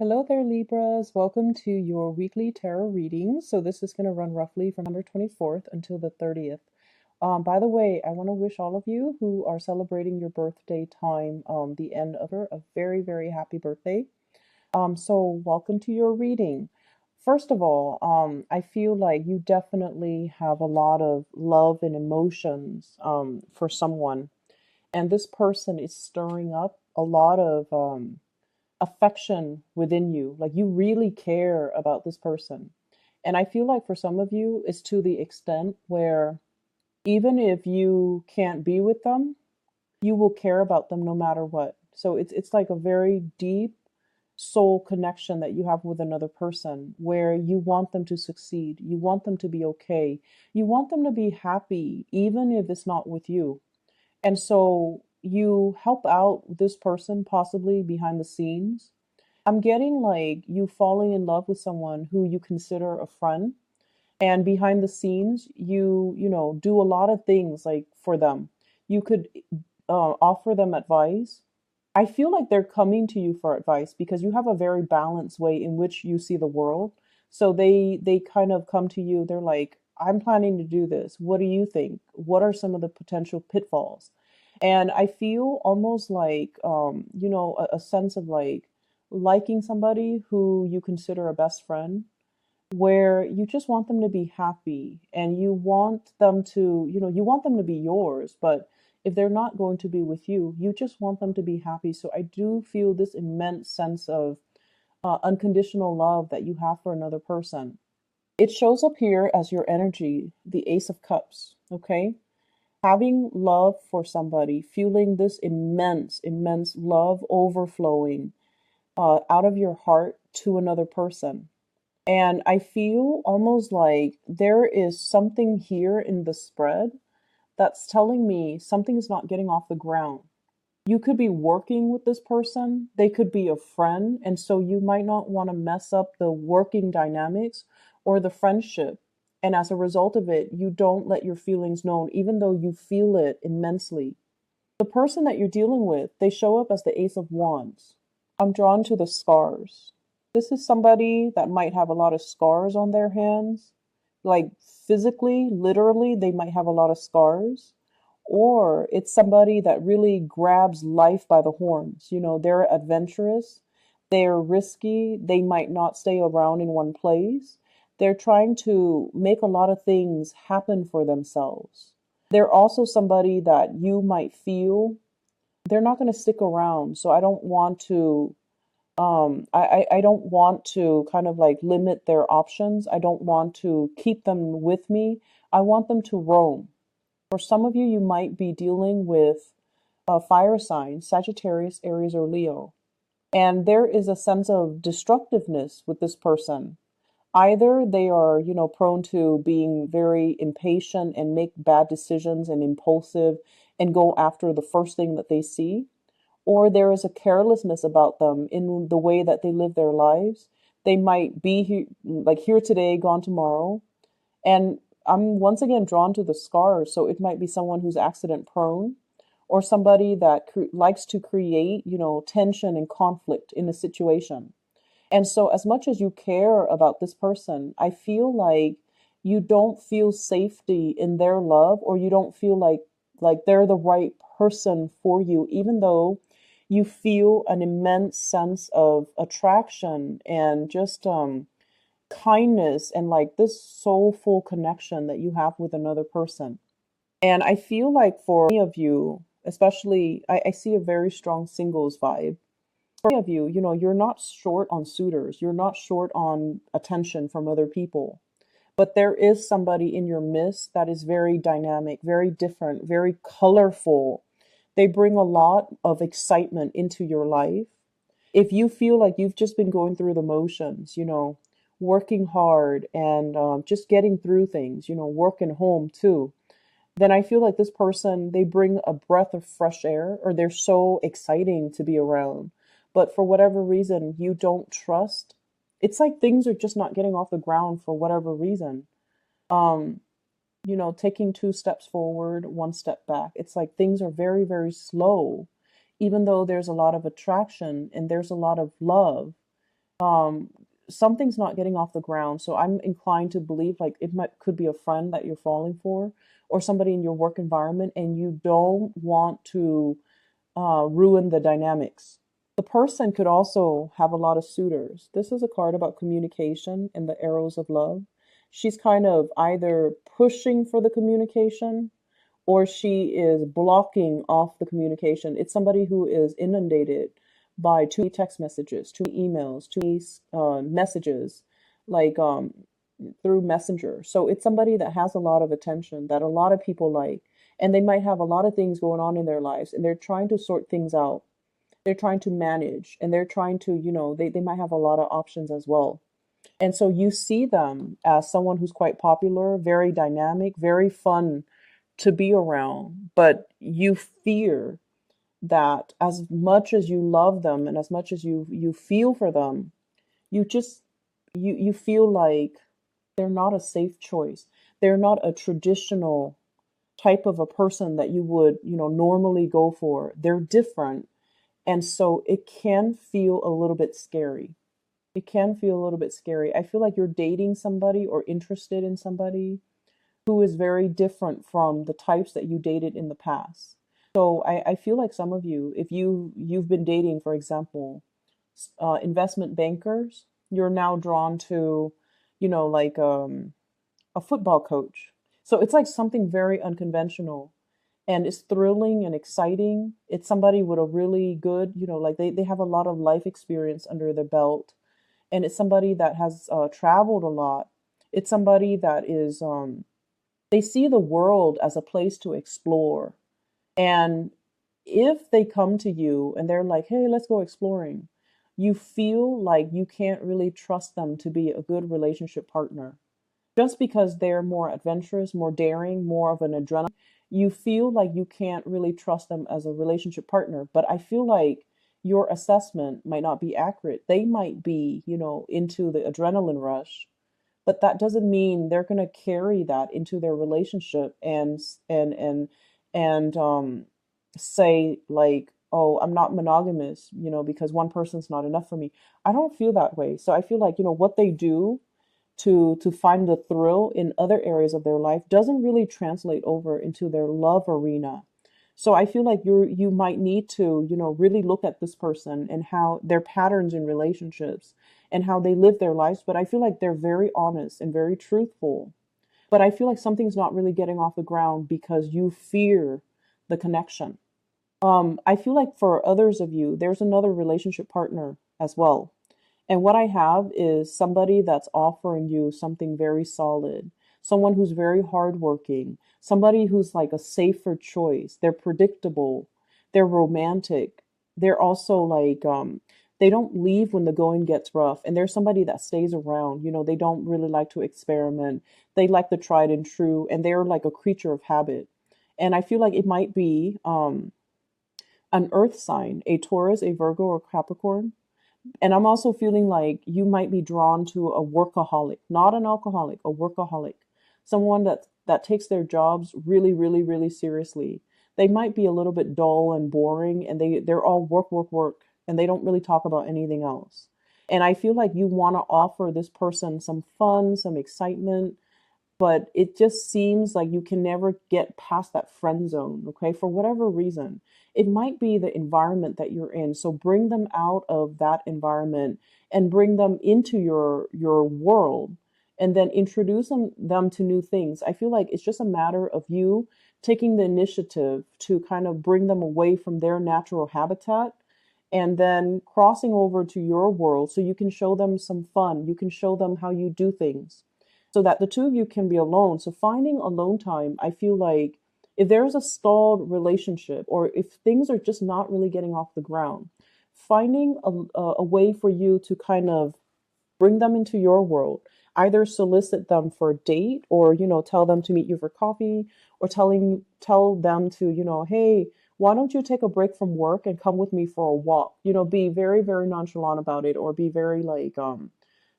Hello there, Libras. Welcome to your weekly tarot reading. So this is going to run roughly from September 24th until the 30th. By the way, I want to wish all of you who are celebrating your birthday time, the end of a very, very happy birthday. So welcome to your reading. First of all, I feel like you definitely have a lot of love and emotions for someone, and this person is stirring up a lot of affection within you. Like you really care about this person. And I feel like for some of you, it's to the extent where even if you can't be with them, you will care about them no matter what. So it's like a very deep soul connection that you have with another person where you want them to succeed. You want them to be okay. You want them to be happy, even if it's not with you. And so you help out this person possibly behind the scenes. I'm getting like you falling in love with someone who you consider a friend, and behind the scenes you do a lot of things like for them. You could offer them advice. I feel like they're coming to you for advice because you have a very balanced way in which you see the world. So they kind of come to you. They're like, I'm planning to do this. What do you think? What are some of the potential pitfalls? And I feel almost like a sense of like liking somebody who you consider a best friend, where you just want them to be happy and you want them to, you want them to be yours, but if they're not going to be with you, you just want them to be happy. So I do feel this immense sense of unconditional love that you have for another person. It shows up here as your energy, the Ace of Cups, okay? Having love for somebody, feeling this immense, immense love overflowing out of your heart to another person. And I feel almost like there is something here in the spread that's telling me something is not getting off the ground. You could be working with this person, they could be a friend, and so you might not want to mess up the working dynamics or the friendship. And as a result of it, you don't let your feelings known, even though you feel it immensely. The person that you're dealing with, they show up as the Ace of Wands. I'm drawn to the scars. This is somebody that might have a lot of scars on their hands. Like physically, literally, they might have a lot of scars. Or it's somebody that really grabs life by the horns. They're adventurous, they're risky, they might not stay around in one place. They're trying to make a lot of things happen for themselves. They're also somebody that you might feel they're not going to stick around. So I don't want to I don't want to kind of like limit their options. I don't want to keep them with me. I want them to roam. For some of you, you might be dealing with a fire sign, Sagittarius, Aries, or Leo. And there is a sense of destructiveness with this person. Either they are, prone to being very impatient and make bad decisions and impulsive and go after the first thing that they see, or there is a carelessness about them in the way that they live their lives. They might be here, like here today, gone tomorrow. And I'm once again drawn to the scars. So it might be someone who's accident prone or somebody that likes to create, tension and conflict in a situation. And so as much as you care about this person, I feel like you don't feel safety in their love, or you don't feel like they're the right person for you, even though you feel an immense sense of attraction and just kindness and like this soulful connection that you have with another person. And I feel like for many of you, especially, I see a very strong singles vibe. For many of you, you're not short on suitors, you're not short on attention from other people. But there is somebody in your midst that is very dynamic, very different, very colorful. They bring a lot of excitement into your life. If you feel like you've just been going through the motions, working hard and just getting through things, work and home too, then I feel like this person, they bring a breath of fresh air, or they're so exciting to be around. But for whatever reason, you don't trust. It's like things are just not getting off the ground for whatever reason. Um, taking two steps forward, one step back. It's like things are very, very slow, even though there's a lot of attraction and there's a lot of love. um something's not getting off the ground. So I'm inclined to believe like it might could be a friend that you're falling for, or somebody in your work environment, and you don't want to ruin the dynamics. The person could also have a lot of suitors. This is a card about communication and the arrows of love. She's kind of either pushing for the communication or she is blocking off the communication. It's somebody who is inundated by too many text messages, too many emails, too many messages, like through Messenger. So it's somebody that has a lot of attention that a lot of people like, and they might have a lot of things going on in their lives, and they're trying to sort things out. They're trying to manage, and they're trying to, they might have a lot of options as well. And so you see them as someone who's quite popular, very dynamic, very fun to be around, but you fear that as much as you love them and as much as you feel for them, you just you feel like they're not a safe choice. They're not a traditional type of a person that you would, normally go for. They're different. And so it can feel a little bit scary. It can feel a little bit scary. I feel like you're dating somebody or interested in somebody who is very different from the types that you dated in the past. So I feel like some of you, if you've been dating, for example, investment bankers, you're now drawn to, like a football coach. So it's like something very unconventional, and it's thrilling and exciting. It's somebody with a really good, like they have a lot of life experience under their belt, and it's somebody that has traveled a lot. It's somebody that is they see the world as a place to explore. And if they come to you and they're like, hey, let's go exploring, you feel like you can't really trust them to be a good relationship partner. Just because they're more adventurous, more daring, more of an adrenaline, you feel like you can't really trust them as a relationship partner. But I feel like your assessment might not be accurate. They might be, into the adrenaline rush, but that doesn't mean they're going to carry that into their relationship and say like, oh, I'm not monogamous, because one person's not enough for me. I don't feel that way. So I feel like, what they do to find the thrill in other areas of their life doesn't really translate over into their love arena. So I feel like you might need to, really look at this person and how their patterns in relationships and how they live their lives. But I feel like they're very honest and very truthful. But I feel like something's not really getting off the ground because you fear the connection. I feel like for others of you, there's another relationship partner as well. And what I have is somebody that's offering you something very solid, someone who's very hardworking, somebody who's like a safer choice. They're predictable, they're romantic, they're also like, they don't leave when the going gets rough. And there's somebody that stays around. They don't really like to experiment. They like the tried and true, and they're like a creature of habit. And I feel like it might be an earth sign, a Taurus, a Virgo, or Capricorn. And I'm also feeling like you might be drawn to a workaholic, not an alcoholic, a workaholic, someone that takes their jobs really, really, really seriously. They might be a little bit dull and boring, and they're all work, work, work, and they don't really talk about anything else. And I feel like you want to offer this person some fun, some excitement, but it just seems like you can never get past that friend zone, okay, for whatever reason. It might be the environment that you're in. So bring them out of that environment and bring them into your world, and then introduce them to new things. I feel like it's just a matter of you taking the initiative to kind of bring them away from their natural habitat and then crossing over to your world so you can show them some fun. You can show them how you do things so that the two of you can be alone. So finding alone time, I feel like if there's a stalled relationship or if things are just not really getting off the ground, finding a way for you to kind of bring them into your world, either solicit them for a date or, tell them to meet you for coffee, or tell them to, hey, why don't you take a break from work and come with me for a walk? Be very, very nonchalant about it, or be very like,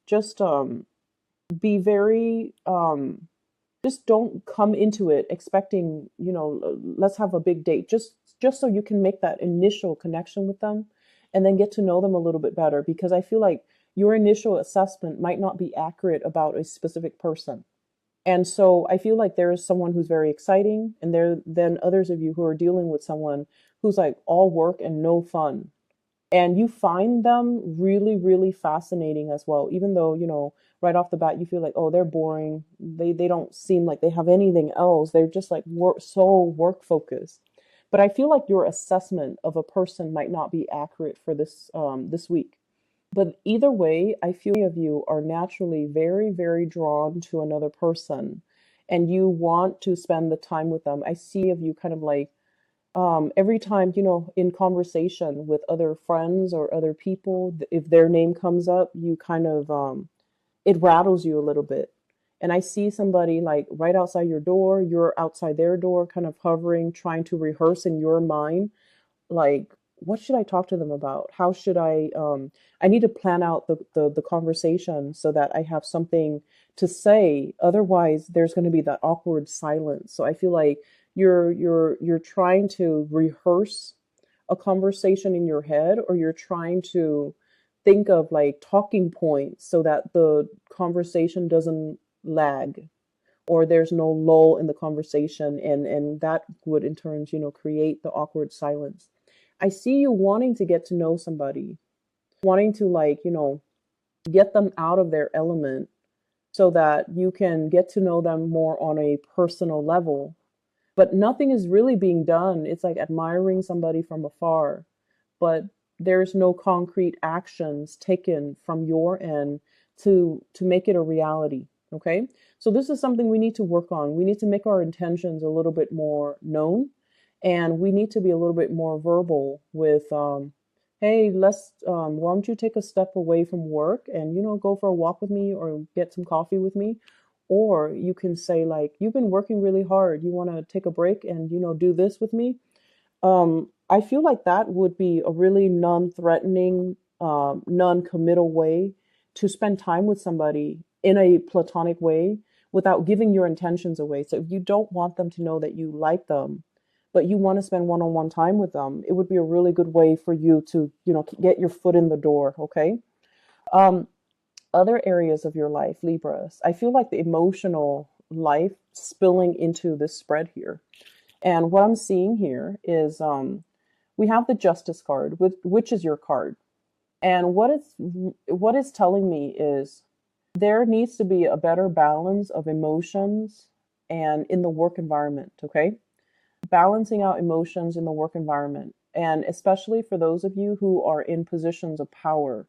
just be very just don't come into it expecting, let's have a big date. Just so you can make that initial connection with them and then get to know them a little bit better, because I feel like your initial assessment might not be accurate about a specific person. And so I feel like there is someone who's very exciting, and there then others of you who are dealing with someone who's like all work and no fun. And you find them really, really fascinating as well, even though, right off the bat you feel like, oh, they're boring. They don't seem like they have anything else. They're just like so work focused. But I feel like your assessment of a person might not be accurate for this week. But either way, I feel of you are naturally very, very drawn to another person, and you want to spend the time with them. I see of you kind of like every time, in conversation with other friends or other people, if their name comes up, you kind of, it rattles you a little bit. And I see somebody like right outside your door, you're outside their door, kind of hovering, trying to rehearse in your mind like, what should I talk to them about? How should I need to plan out the conversation so that I have something to say. Otherwise there's going to be that awkward silence. So I feel like you're trying to rehearse a conversation in your head, or you're trying to think of like talking points so that the conversation doesn't lag, or there's no lull in the conversation, and that would in turns, create the awkward silence. I see you wanting to get to know somebody, wanting to like, get them out of their element so that you can get to know them more on a personal level. But nothing is really being done. It's like admiring somebody from afar, but there's no concrete actions taken from your end to make it a reality. Okay, so this is something we need to work on. We need to make our intentions a little bit more known, and we need to be a little bit more verbal with hey, let's why don't you take a step away from work and go for a walk with me or get some coffee with me. Or you can say like, you've been working really hard, you want to take a break and do this with me. I feel like that would be a really non-threatening, non-committal way to spend time with somebody in a platonic way without giving your intentions away. So if you don't want them to know that you like them, but you want to spend one-on-one time with them, it would be a really good way for you to, get your foot in the door. Okay. Um, Other areas of your life, Libras, I feel like the emotional life spilling into this spread here. And what I'm seeing here is we have the Justice card, which is your card. And what it's telling me is there needs to be a better balance of emotions and in the work environment, okay? Balancing out emotions in the work environment. And especially for those of you who are in positions of power,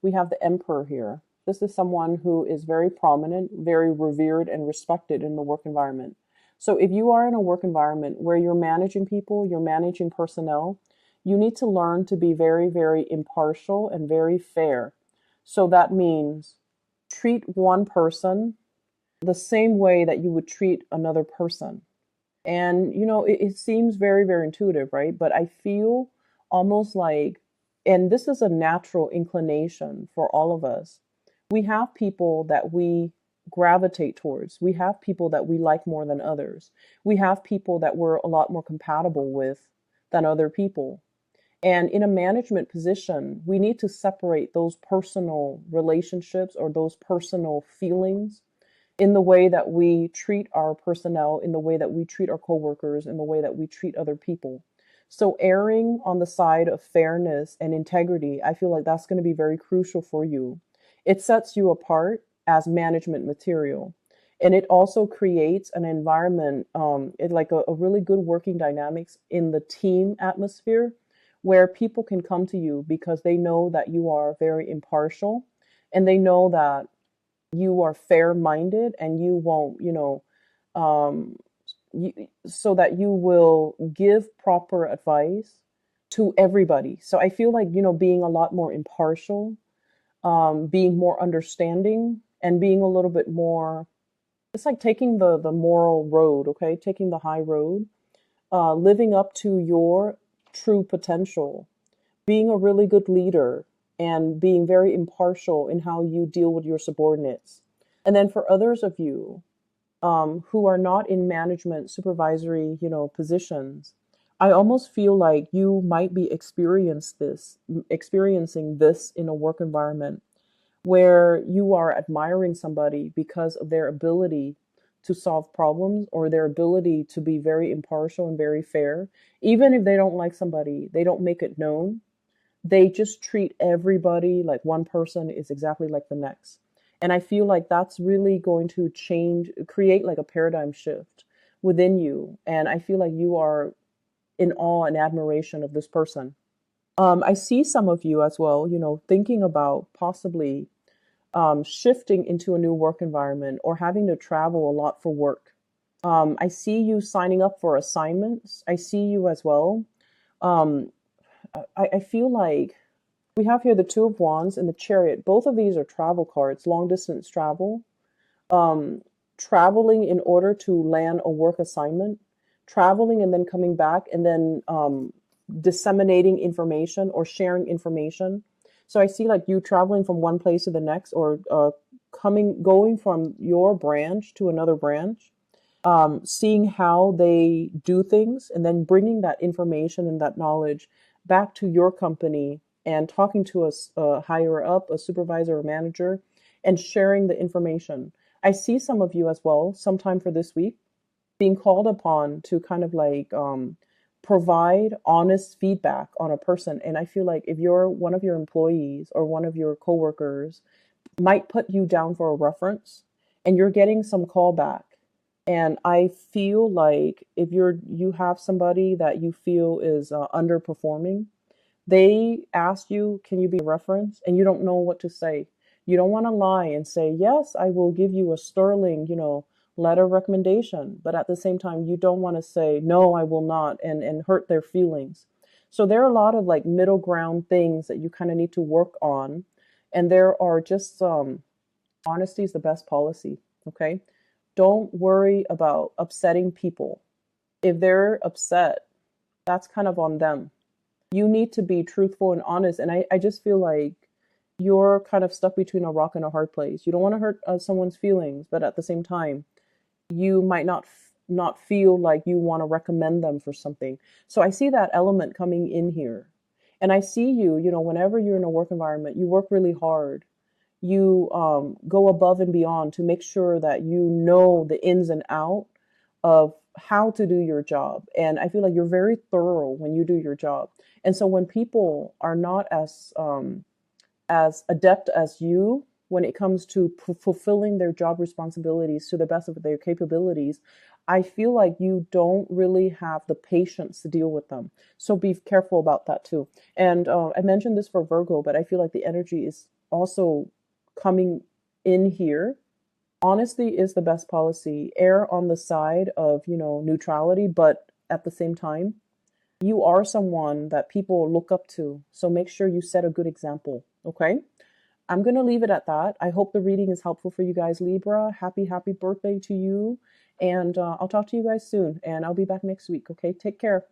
we have the Emperor here. This is someone who is very prominent, very revered and respected in the work environment. So if you are in a work environment where you're managing people, you're managing personnel, you need to learn to be very, very impartial and very fair. So that means treat one person the same way that you would treat another person. And, it seems very, very intuitive, right? But I feel almost like, and this is a natural inclination for all of us, we have people that we gravitate towards. We have people that we like more than others. We have people that we're a lot more compatible with than other people. And in a management position, we need to separate those personal relationships or those personal feelings in the way that we treat our personnel, in the way that we treat our coworkers, in the way that we treat other people. So erring on the side of fairness and integrity, I feel like that's going to be very crucial for you. It sets you apart as management material. And it also creates an environment, like a really good working dynamics in the team atmosphere where people can come to you because they know that you are very impartial, and they know that you are fair minded, and you won't, um, so that you will give proper advice to everybody. So I feel like, being a lot more impartial, being more understanding, and being a little bit more, it's like taking the moral road, okay? Taking the high road, living up to your true potential, being a really good leader, and being very impartial in how you deal with your subordinates. And then for others of you who are not in management, supervisory, positions, I almost feel like you might be experiencing this in a work environment. where you are admiring somebody because of their ability to solve problems or their ability to be very impartial and very fair. Even if they don't like somebody, they don't make it known. They just treat everybody like one person is exactly like the next. And I feel like that's really going to change, create like a paradigm shift within you. And I feel like you are in awe and admiration of this person. I see some of you as well, thinking about possibly shifting into a new work environment or having to travel a lot for work. I see you signing up for assignments. I see you as well. Um, I feel like we have here the Two of Wands and the Chariot. Both of these are travel cards, long distance travel, um, traveling in order to land a work assignment, traveling and then coming back and then disseminating information or sharing information. So I see like you traveling from one place to the next, or going from your branch to another branch, seeing how they do things, and then bringing that information and that knowledge back to your company and talking to a higher up, a supervisor or manager, and sharing the information. I see some of you as well, sometime for this week, being called upon to kind of like provide honest feedback on a person. And I feel like if you're one of your employees or one of your coworkers might put you down for a reference and you're getting some callback. And I feel like if you have somebody that you feel is underperforming, they ask you, can you be a reference? And you don't know what to say. You don't want to lie and say, yes, I will give you a sterling, letter of recommendation. But at the same time, you don't want to say, no, I will not, and hurt their feelings. So there are a lot of like middle ground things that you kind of need to work on. And there are just honesty is the best policy. Okay. Don't worry about upsetting people. If they're upset, that's kind of on them. You need to be truthful and honest. And I just feel like you're kind of stuck between a rock and a hard place. You don't want to hurt someone's feelings, but at the same time, you might not feel like you want to recommend them for something. So I see that element coming in here. And I see you, whenever you're in a work environment, you work really hard. You go above and beyond to make sure that you know the ins and out of how to do your job. And I feel like you're very thorough when you do your job. And so when people are not as adept as you when it comes to fulfilling their job responsibilities to the best of their capabilities, I feel like you don't really have the patience to deal with them. So be careful about that too. And I mentioned this for Virgo, but I feel like the energy is also coming in here. Honesty is the best policy. Err on the side of, neutrality, but at the same time, you are someone that people look up to. So make sure you set a good example. Okay. I'm going to leave it at that. I hope the reading is helpful for you guys, Libra. Happy birthday to you. And I'll talk to you guys soon. And I'll be back next week. Okay. Take care.